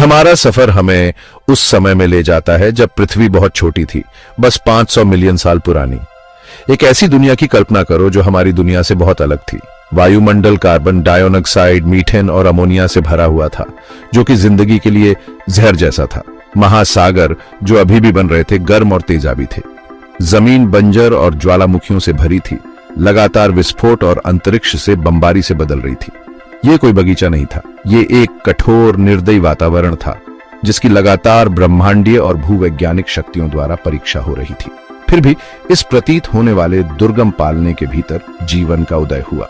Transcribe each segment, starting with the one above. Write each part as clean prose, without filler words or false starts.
हमारा सफर हमें उस समय में ले जाता है जब पृथ्वी बहुत छोटी थी, बस 500 मिलियन साल पुरानी। एक ऐसी दुनिया की कल्पना करो जो हमारी दुनिया से बहुत अलग थी। वायुमंडल कार्बन डाइऑक्साइड, मीथेन और अमोनिया से भरा हुआ था, जो कि जिंदगी के लिए जहर जैसा था। महासागर जो अभी भी बन रहे थे गर्म और तेजाबी थे। जमीन बंजर और ज्वालामुखियों से भरी थी, लगातार विस्फोट और अंतरिक्ष से बमबारी से बदल रही थी। ये कोई बगीचा नहीं था, ये एक कठोर निर्दयी वातावरण था जिसकी लगातार ब्रह्मांडीय और भूवैज्ञानिक शक्तियों द्वारा परीक्षा हो रही थी। फिर भी इस प्रतीत होने वाले दुर्गम पालने के भीतर जीवन का उदय हुआ।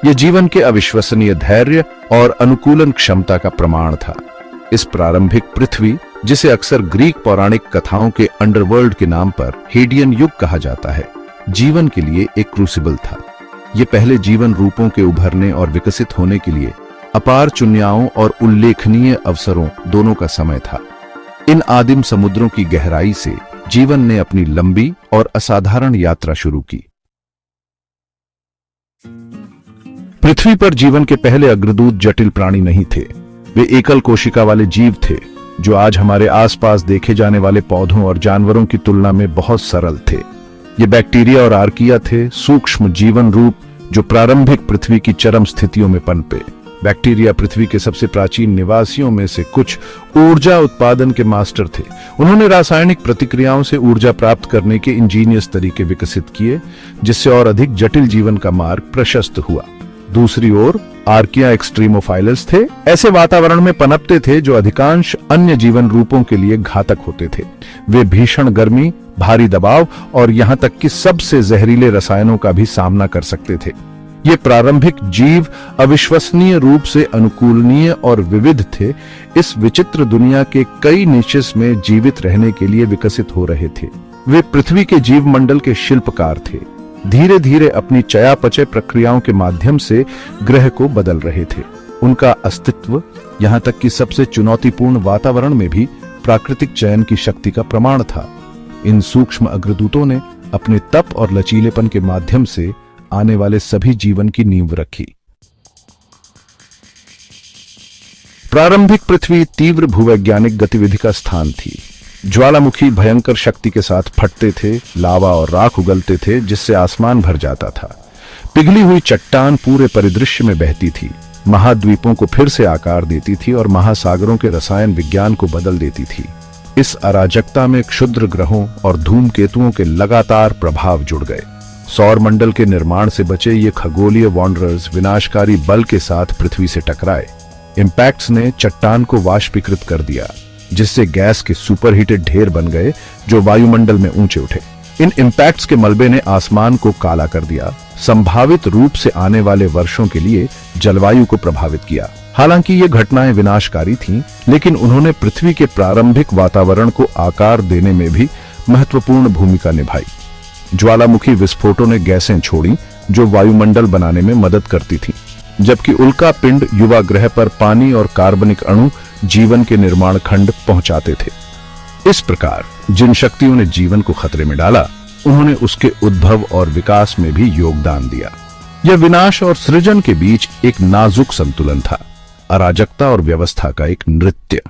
यह जीवन के अविश्वसनीय धैर्य और अनुकूलन क्षमता का प्रमाण था। इस प्रारंभिक पृथ्वी, जिसे अक्सर ग्रीक पौराणिक कथाओं के अंडरवर्ल्ड के नाम पर हेडियन युग कहा जाता है, जीवन के लिए एक क्रूसिबल था। ये पहले जीवन रूपों के उभरने और विकसित होने के लिए अपार चुन्याओं और उल्लेखनीय अवसरों दोनों का समय था। इन आदिम समुद्रों की गहराई से जीवन ने अपनी लंबी और असाधारण यात्रा शुरू की। पृथ्वी पर जीवन के पहले अग्रदूत जटिल प्राणी नहीं थे। वे एकल कोशिका वाले जीव थे जो आज हमारे आसपास देखे जाने वाले पौधों और जानवरों की तुलना में बहुत सरल थे। ये बैक्टीरिया और आर्किया थे, सूक्ष्म जीवन रूप जो प्रारंभिक पृथ्वी की चरम स्थितियों में पनपे। बैक्टीरिया पृथ्वी के सबसे प्राचीन निवासियों में से कुछ ऊर्जा उत्पादन के मास्टर थे। उन्होंने रासायनिक प्रतिक्रियाओं से ऊर्जा प्राप्त करने के इंजीनियस तरीके विकसित किए, जिससे और अधिक जटिल जीवन का मार्ग प्रशस्त हुआ। दूसरी ओर आर्किया एक्सट्रीमोफाइलस थे। ऐसे वातावरण में पनपते थे जो अधिकांश अन्य जीवन रूपों के लिए घातक होते थे। वे भीषण गर्मी, भारी दबाव और यहां तक कि सबसे जहरीले रसायनों का भी सामना कर सकते थे। ये प्रारंभिक जीव अविश्वसनीय रूप से अनुकूलनीय और विविध थे। इस विचित्र दुनिया के कई निचेस में जीवित रहने के लिए विकसित हो रहे थे। वे पृथ्वी के जीव मंडल के शिल्पकार थे, धीरे धीरे अपनी चयापचय प्रक्रियाओं के माध्यम से ग्रह को बदल रहे थे। उनका अस्तित्व यहां तक कि सबसे चुनौतीपूर्ण वातावरण में भी प्राकृतिक चयन की शक्ति का प्रमाण था। इन सूक्ष्म अग्रदूतों ने अपने तप और लचीलेपन के माध्यम से आने वाले सभी जीवन की नींव रखी। प्रारंभिक पृथ्वी तीव्र भूवैज्ञानिक गतिविधि का स्थान थी। ज्वालामुखी भयंकर शक्ति के साथ फटते थे, लावा और राख उगलते थे जिससे आसमान भर जाता था। पिघली हुई चट्टान पूरे परिदृश्य में बहती थी, महाद्वीपों को फिर से आकार देती थी और महासागरों के रसायन विज्ञान को बदल देती थी। इस अराजकता में क्षुद्र ग्रहों और धूमकेतुओं के लगातार प्रभाव जुड़ गए। सौर मंडल के निर्माण से बचे ये खगोलीय वॉन्डरर्स विनाशकारी बल के साथ पृथ्वी से टकराए। इंपैक्ट्स ने चट्टान को वाष्पीकृत कर दिया, जिससे गैस के सुपरहीटेड ढेर बन गए जो वायुमंडल में ऊंचे उठे। इन इंपैक्ट्स के मलबे ने आसमान को काला कर दिया, संभावित रूप से आने वाले वर्षों के लिए जलवायु को प्रभावित किया। हालांकि ये घटनाएं विनाशकारी थीं, लेकिन उन्होंने पृथ्वी के प्रारंभिक वातावरण को आकार देने में भी महत्वपूर्ण भूमिका निभाई। ज्वालामुखी विस्फोटों ने गैसें छोड़ी जो वायुमंडल बनाने में मदद करती थीं, जबकि उल्का पिंड युवा ग्रह पर पानी और कार्बनिक अणु जीवन के निर्माण खंड पहुंचाते थे। इस प्रकार जिन शक्तियों ने जीवन को खतरे में डाला, उन्होंने उसके उद्भव और विकास में भी योगदान दिया। यह विनाश और सृजन के बीच एक नाजुक संतुलन था, अराजकता और व्यवस्था का एक नृत्य।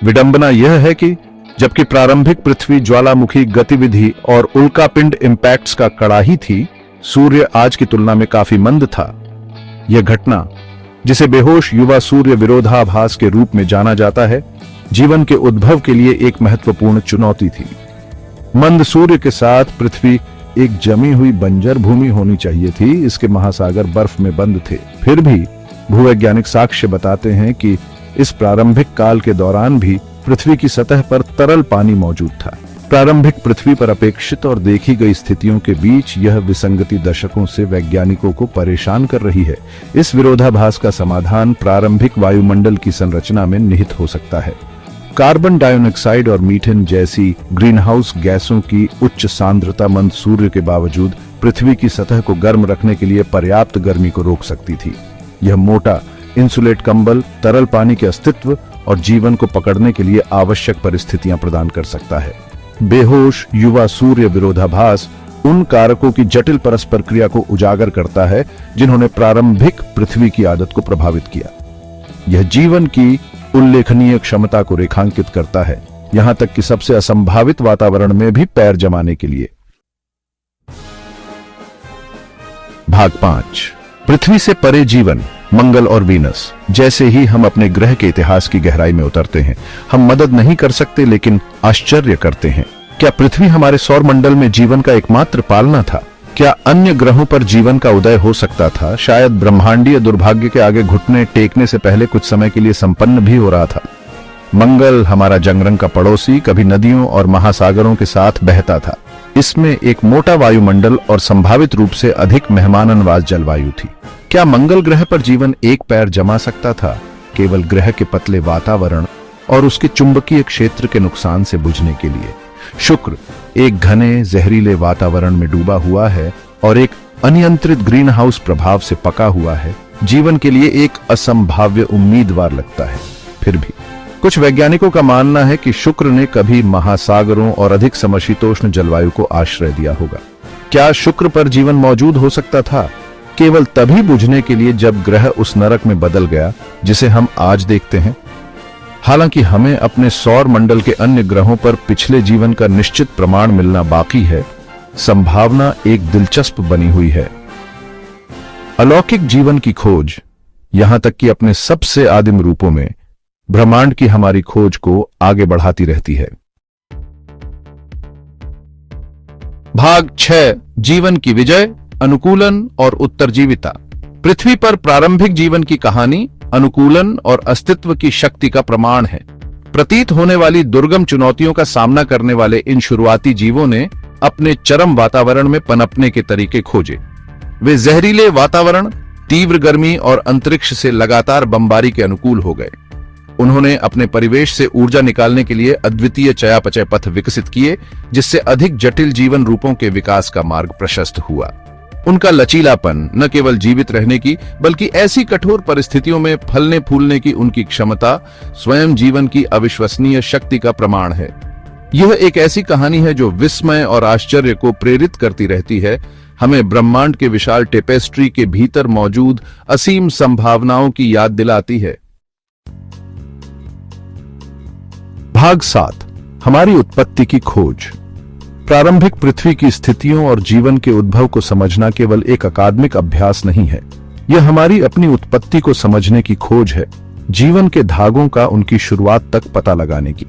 विडंबना यह है कि जबकि प्रारंभिक पृथ्वी ज्वालामुखी गतिविधि और उल्कापिंड इंपैक्ट्स का कड़ाही थी, सूर्य आज की तुलना में काफी मंद था। यह घटना, जिसे बेहोश युवा सूर्य विरोधाभास के रूप में जाना जाता है, जीवन के उद्भव के लिए एक महत्वपूर्ण चुनौती थी। मंद सूर्य के साथ पृथ्वी एक जमी हुई बंजर भूमि होनी चाहिए थी। इसके महासागर बर्फ में बंद थे। फिर भी भूवैज्ञानिक साक्ष्य बताते हैं कि इस प्रारंभिक काल के दौरान भी पृथ्वी की सतह पर तरल पानी मौजूद था। प्रारंभिक पृथ्वी पर अपेक्षित और देखी गई स्थितियों के बीच यह विसंगति दशकों से वैज्ञानिकों को परेशान कर रही है। इस विरोधाभास का समाधान प्रारंभिक वायुमंडल की संरचना में निहित हो सकता है। कार्बन डाइऑक्साइड और मीथेन जैसी ग्रीनहाउस गैसों की उच्च सांद्रता मंद सूर्य के बावजूद पृथ्वी की सतह को गर्म रखने के लिए पर्याप्त गर्मी को रोक सकती थी। यह मोटा इंसुलेट कंबल तरल पानी के अस्तित्व और जीवन को पकड़ने के लिए आवश्यक परिस्थितियां प्रदान कर सकता है। बेहोश युवा सूर्य विरोधाभास उन कारकों की जटिल परस्पर क्रिया को उजागर करता है जिन्होंने प्रारंभिक पृथ्वी की आदत को प्रभावित किया। यह जीवन की उल्लेखनीय क्षमता को रेखांकित करता है, यहां तक कि सबसे असंभावित वातावरण में भी पैर जमाने के लिए। भाग 5, पृथ्वी से परे जीवन, मंगल और वीनस। जैसे ही हम अपने ग्रह के इतिहास की गहराई में उतरते हैं, हम मदद नहीं कर सकते लेकिन आश्चर्य करते हैं। क्या पृथ्वी हमारे सौर मंडल में जीवन का एकमात्र पालना था? क्या अन्य ग्रहों पर जीवन का उदय हो सकता था? शायद ब्रह्मांडीय दुर्भाग्य के आगे घुटने टेकने से पहले कुछ समय के लिए संपन्न भी हो रहा था। मंगल हमारा जंगरंग का पड़ोसी कभी नदियों और महासागरों के साथ बहता था। इसमें एक मोटा वायुमंडल और संभावित रूप से अधिक मेहमाननवाज जलवायु थी। क्या मंगल ग्रह पर जीवन एक पैर जमा सकता था? केवल ग्रह के पतले वातावरण और उसके चुंबकीय क्षेत्र के नुकसान से बुझने के लिए। शुक्र एक घने जहरीले वातावरण में डूबा हुआ है और एक अनियंत्रित ग्रीन हाउस प्रभाव से पका हुआ है। जीवन के लिए एक असंभाव्य उम्मीदवार लगता है। फिर भी कुछ वैज्ञानिकों का मानना है कि शुक्र ने कभी महासागरों और अधिक समशीतोष्ण जलवायु को आश्रय दिया होगा। क्या शुक्र पर जीवन मौजूद हो सकता था? केवल तभी बुझने के लिए जब ग्रह उस नरक में बदल गया जिसे हम आज देखते हैं। हालांकि हमें अपने सौर मंडल के अन्य ग्रहों पर पिछले जीवन का निश्चित प्रमाण मिलना बाकी है। संभावना एक दिलचस्प बनी हुई है। अलौकिक जीवन की खोज, यहां तक कि अपने सबसे आदिम रूपों में, ब्रह्मांड की हमारी खोज को आगे बढ़ाती रहती है। भाग 6, जीवन की विजय, अनुकूलन और उत्तरजीविता। पृथ्वी पर प्रारंभिक जीवन की कहानी अनुकूलन और अस्तित्व की शक्ति का प्रमाण है। प्रतीत होने वाली दुर्गम चुनौतियों का सामना करने वाले इन शुरुआती जीवों ने अपने चरम वातावरण में पनपने के तरीके खोजे। वे जहरीले वातावरण, तीव्र गर्मी और अंतरिक्ष से लगातार बमबारी के अनुकूल हो गए। उन्होंने अपने परिवेश से ऊर्जा निकालने के लिए अद्वितीय चयापचय पथ विकसित किए, जिससे अधिक जटिल जीवन रूपों के विकास का मार्ग प्रशस्त हुआ। उनका लचीलापन न केवल जीवित रहने की बल्कि ऐसी कठोर परिस्थितियों में फलने फूलने की उनकी क्षमता स्वयं जीवन की अविश्वसनीय शक्ति का प्रमाण है। यह एक ऐसी कहानी है जो विस्मय और आश्चर्य को प्रेरित करती रहती है, हमें ब्रह्मांड के विशाल टेपेस्ट्री के भीतर मौजूद असीम संभावनाओं की याद दिलाती है। भाग 7, हमारी उत्पत्ति की खोज। प्रारंभिक पृथ्वी की स्थितियों और जीवन के उद्भव को समझना केवल एक अकादमिक अभ्यास नहीं है, यह हमारी अपनी उत्पत्ति को समझने की खोज है, जीवन के धागों का उनकी शुरुआत तक पता लगाने की।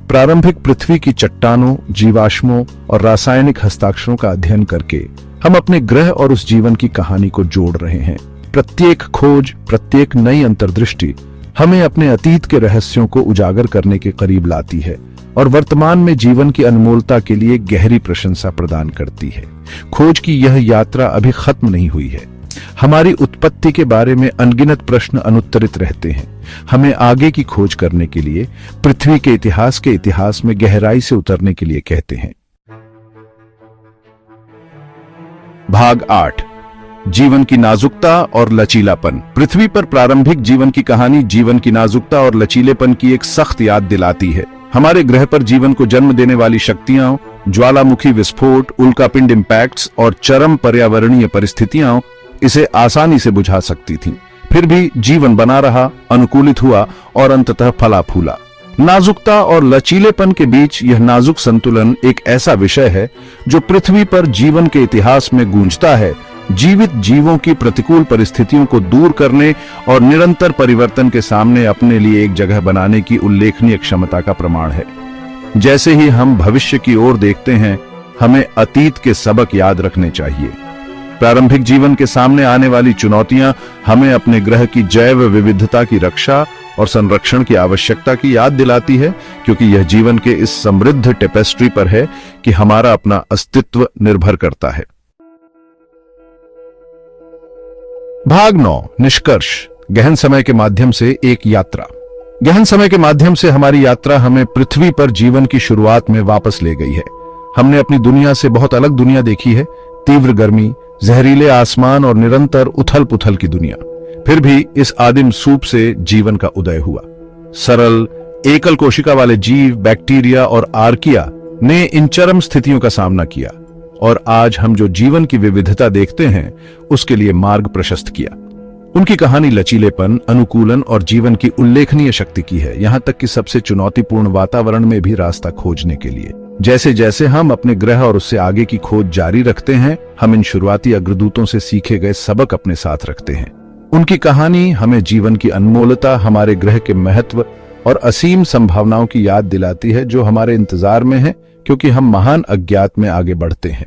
प्रारंभिक पृथ्वी की चट्टानों, जीवाश्मों और रासायनिक हस्ताक्षरों का अध्ययन करके हम अपने ग्रह और उस जीवन की कहानी को जोड़ रहे हैं। प्रत्येक खोज, प्रत्येक नई अंतर्दृष्टि हमें अपने अतीत के रहस्यों को उजागर करने के करीब लाती है और वर्तमान में जीवन की अनमोलता के लिए गहरी प्रशंसा प्रदान करती है। खोज की यह यात्रा अभी खत्म नहीं हुई है। हमारी उत्पत्ति के बारे में अनगिनत प्रश्न अनुत्तरित रहते हैं। हमें आगे की खोज करने के लिए पृथ्वी के इतिहास में गहराई से उतरने के लिए कहते हैं। भाग 8, जीवन की नाजुकता और लचीलापन। पृथ्वी पर प्रारंभिक जीवन की कहानी जीवन की नाजुकता और लचीलेपन की एक सख्त याद दिलाती है। हमारे ग्रह पर जीवन को जन्म देने वाली शक्तियां, ज्वालामुखी विस्फोट, उल्कापिंड इंपैक्ट्स और चरम पर्यावरणीय परिस्थितियां इसे आसानी से बुझा सकती थीं। फिर भी जीवन बना रहा, अनुकूलित हुआ और अंततः फला फूला। नाजुकता और लचीलेपन के बीच यह नाजुक संतुलन एक ऐसा विषय है जो पृथ्वी पर जीवन के इतिहास में गूंजता है, जीवित जीवों की प्रतिकूल परिस्थितियों को दूर करने और निरंतर परिवर्तन के सामने अपने लिए एक जगह बनाने की उल्लेखनीय क्षमता का प्रमाण है। जैसे ही हम भविष्य की ओर देखते हैं, हमें अतीत के सबक याद रखने चाहिए। प्रारंभिक जीवन के सामने आने वाली चुनौतियां हमें अपने ग्रह की जैव विविधता की रक्षा और संरक्षण की आवश्यकता की याद दिलाती है, क्योंकि यह जीवन के इस समृद्ध टेपेस्ट्री पर है कि हमारा अपना अस्तित्व निर्भर करता है। भाग 9, निष्कर्ष। गहन समय के माध्यम से एक यात्रा। गहन समय के माध्यम से हमारी यात्रा हमें पृथ्वी पर जीवन की शुरुआत में वापस ले गई है। हमने अपनी दुनिया से बहुत अलग दुनिया देखी है, तीव्र गर्मी, जहरीले आसमान और निरंतर उथल पुथल की दुनिया। फिर भी इस आदिम सूप से जीवन का उदय हुआ। सरल एकल कोशिका वाले जीव, बैक्टीरिया और आर्किया ने इन चरम स्थितियों का सामना किया और आज हम जो जीवन की विविधता देखते हैं उसके लिए मार्ग प्रशस्त किया। उनकी कहानी लचीलेपन, अनुकूलन और जीवन की उल्लेखनीय शक्ति की है, यहां तक कि सबसे चुनौतीपूर्ण वातावरण में भी रास्ता खोजने के लिए। जैसे जैसे हम अपने ग्रह और उससे आगे की खोज जारी रखते हैं, हम इन शुरुआती अग्रदूतों से सीखे गए सबक अपने साथ रखते हैं। उनकी कहानी हमें जीवन की अनमोलता, हमारे ग्रह के महत्व और असीम संभावनाओं की याद दिलाती है जो हमारे इंतजार में है, क्योंकि हम महान अज्ञात में आगे बढ़ते हैं।